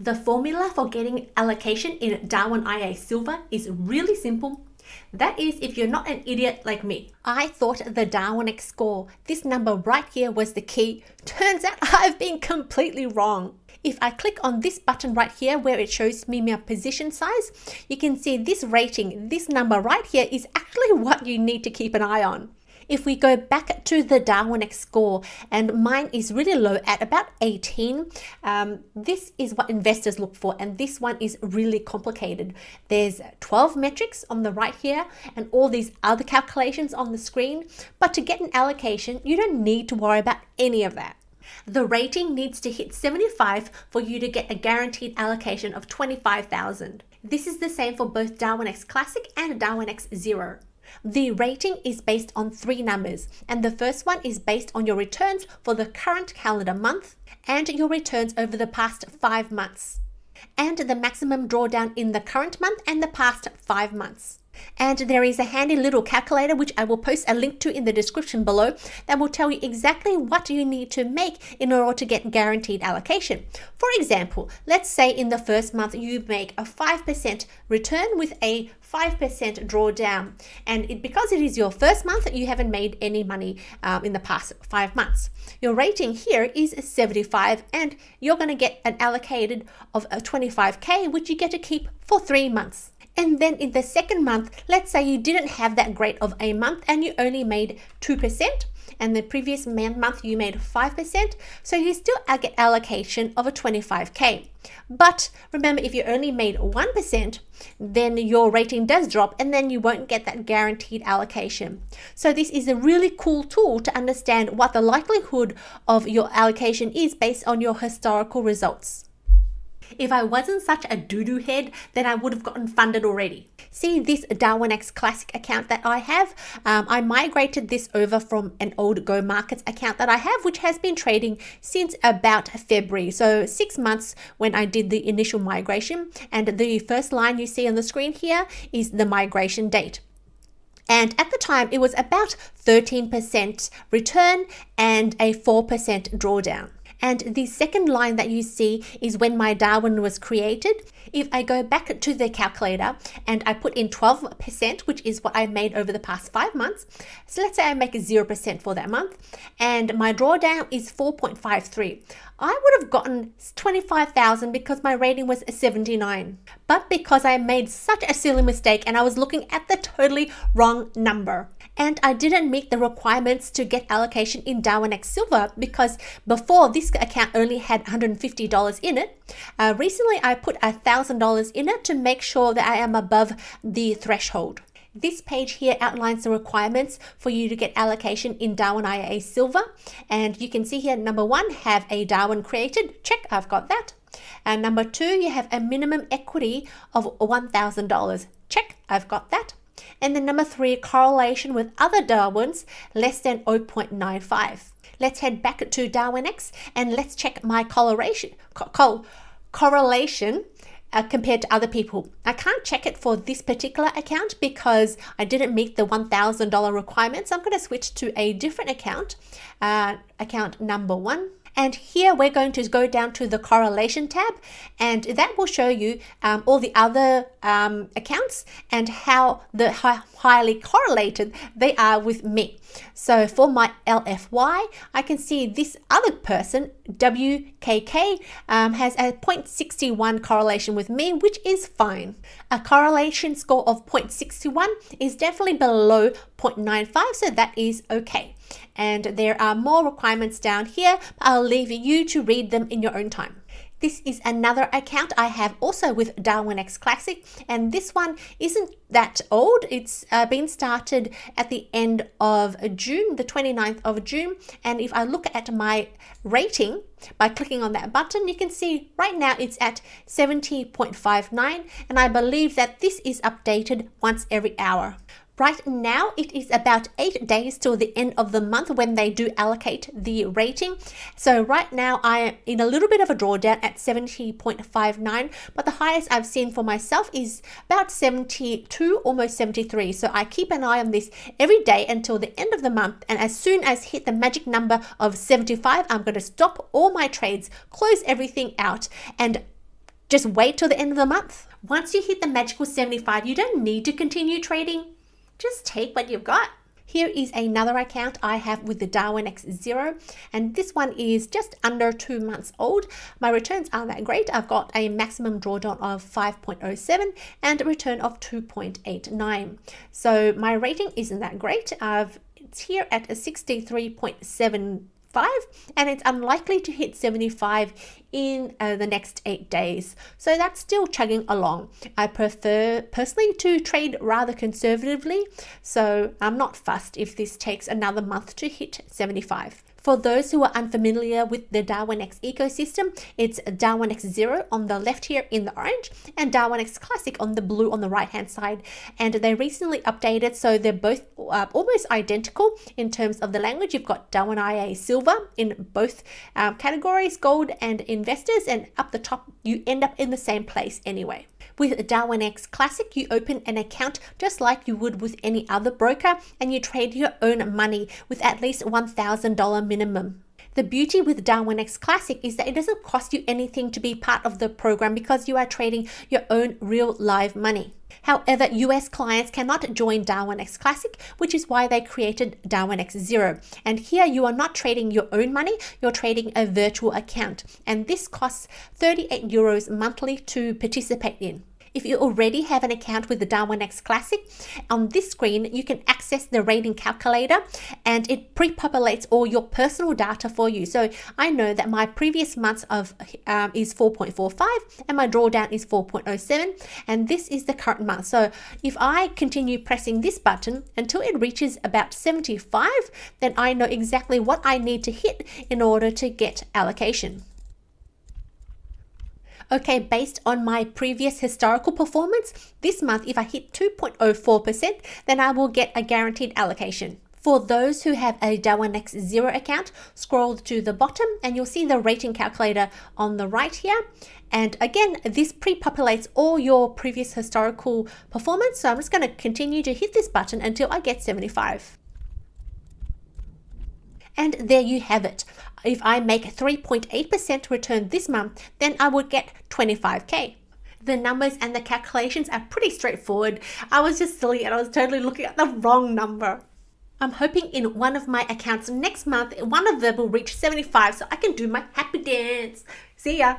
The formula for getting allocation in DarwinIA Silver is really simple. That is, if you're not an idiot like me. I thought the DarwinX score, this number right here, was the key. Turns out I've been completely wrong. If I click on this button right here where it shows me my position size, you can see this rating, this number right here, is actually what you need to keep an eye on. If we go back to the DarwinX score, and mine is really low at about 18, this is what investors look for, and this one is really complicated. There's 12 metrics on the right here and all these other calculations on the screen, but to get an allocation, you don't need to worry about any of that. The rating needs to hit 75 for you to get a guaranteed allocation of 25,000. This is the same for both DarwinX Classic and DarwinX Zero. The rating is based on 3 numbers, and the first one is based on your returns for the current calendar month and your returns over the past 5 months, and the maximum drawdown in the current month and the past 5 months. And there is a handy little calculator which I will post a link to in the description below that will tell you exactly what you need to make in order to get guaranteed allocation. For example, let's say in the first month you make a 5% return with a 5% drawdown, and because it is your first month, you haven't made any money in the past 5 months. Your rating here is 75, and you're going to get an allocated of a 25k, which you get to keep for 3 months. And then in the second month, let's say you didn't have that great of a month and you only made 2%, and the previous month you made 5%, so you still get allocation of a 25k. But remember, if you only made 1%, then your rating does drop and then you won't get that guaranteed allocation. So this is a really cool tool to understand what the likelihood of your allocation is based on your historical results. If I wasn't such a doo-doo head, then I would have gotten funded already. See this DarwinX Classic account that I have? I migrated this over from an old Go Markets account that I have, which has been trading since about February. So 6 months when I did the initial migration. And the first line you see on the screen here is the migration date. And at the time, it was about 13% return and a 4% drawdown. And the second line that you see is when my Darwin was created. If I go back to the calculator and I put in 12%, which is what I made over the past 5 months. So let's say I make 0% for that month and my drawdown is 4.53. I would have gotten 25,000 because my rating was 79. But because I made such a silly mistake and I was looking at the totally wrong number, and I didn't meet the requirements to get allocation in DarwinX Silver because before this account only had $150 in it. Recently, I put $1,000 in it to make sure that I am above the threshold. This page here outlines the requirements for you to get allocation in DarwinIA Silver. And you can see here, number 1, have a Darwin created. Check, I've got that. And number 2, you have a minimum equity of $1,000. Check, I've got that. And then number 3, correlation with other Darwins less than 0.95. Let's head back to DarwinX and let's check my correlation compared to other people. I can't check it for this particular account because I didn't meet the $1,000 requirements. I'm going to switch to a different account, account number 1. And here we're going to go down to the correlation tab, and that will show you all the other accounts and how highly correlated they are with me. So for my LFY, I can see this other person, WKK, has a 0.61 correlation with me, which is fine. A correlation score of 0.61 is definitely below 0.95, so that is okay. And there are more requirements down here. I'll leave you to read them in your own time. This is another account I have also with DarwinX Classic, and this one isn't that old. It's been started at the end of June, the 29th of June. And if I look at my rating by clicking on that button, you can see right now it's at 70.59, and I believe that this is updated once every hour. Right now, it is about 8 days till the end of the month when they do allocate the rating. So right now, I am in a little bit of a drawdown at 70.59, but the highest I've seen for myself is about 72, almost 73. So I keep an eye on this every day until the end of the month. And as soon as hit the magic number of 75, I'm going to stop all my trades, close everything out, and Just wait till the end of the month. Once you hit the magical 75, you don't need to continue trading. Just take what you've got. Here is another account I have with the DarwinX0, and this one is just under 2 months old. My returns aren't that great. I've got a maximum drawdown of 5.07 and a return of 2.89. So my rating isn't that great. It's here at a 63.75, and it's unlikely to hit 75 in the next 8 days. So that's still chugging along. I prefer personally to trade rather conservatively, so I'm not fussed if this takes another month to hit 75. For those who are unfamiliar with the DarwinX ecosystem, it's DarwinX0 on the left here in the orange and DarwinX Classic on the blue on the right hand side. And they recently updated, so they're both almost identical in terms of the language. You've got DarwinIA Silver in both categories, gold and investors, and up the top you end up in the same place anyway. With DarwinX Classic, you open an account just like you would with any other broker, and you trade your own money with at least $1,000 minimum. The beauty with DarwinX Classic is that it doesn't cost you anything to be part of the program because you are trading your own real live money. However, US clients cannot join DarwinX Classic, which is why they created DarwinX0. And here you are not trading your own money, you're trading a virtual account. And this costs 38 euros monthly to participate in. If you already have an account with the DarwinX Classic, on this screen you can access the rating calculator and it pre-populates all your personal data for you. So I know that my previous months is 4.45 and my drawdown is 4.07, and this is the current month. So if I continue pressing this button until it reaches about 75, then I know exactly what I need to hit in order to get allocation. Okay, based on my previous historical performance, this month if I hit 2.04%, then I will get a guaranteed allocation. For those who have a DarwinX0 account, scroll to the bottom and you'll see the rating calculator on the right here. And again, this pre-populates all your previous historical performance. So I'm just going to continue to hit this button until I get 75. And there you have it. If I make 3.8% return this month, then I would get 25k. The numbers and the calculations are pretty straightforward. I was just silly and I was totally looking at the wrong number. I'm hoping in one of my accounts next month, one of them will reach 75 so I can do my happy dance. See ya.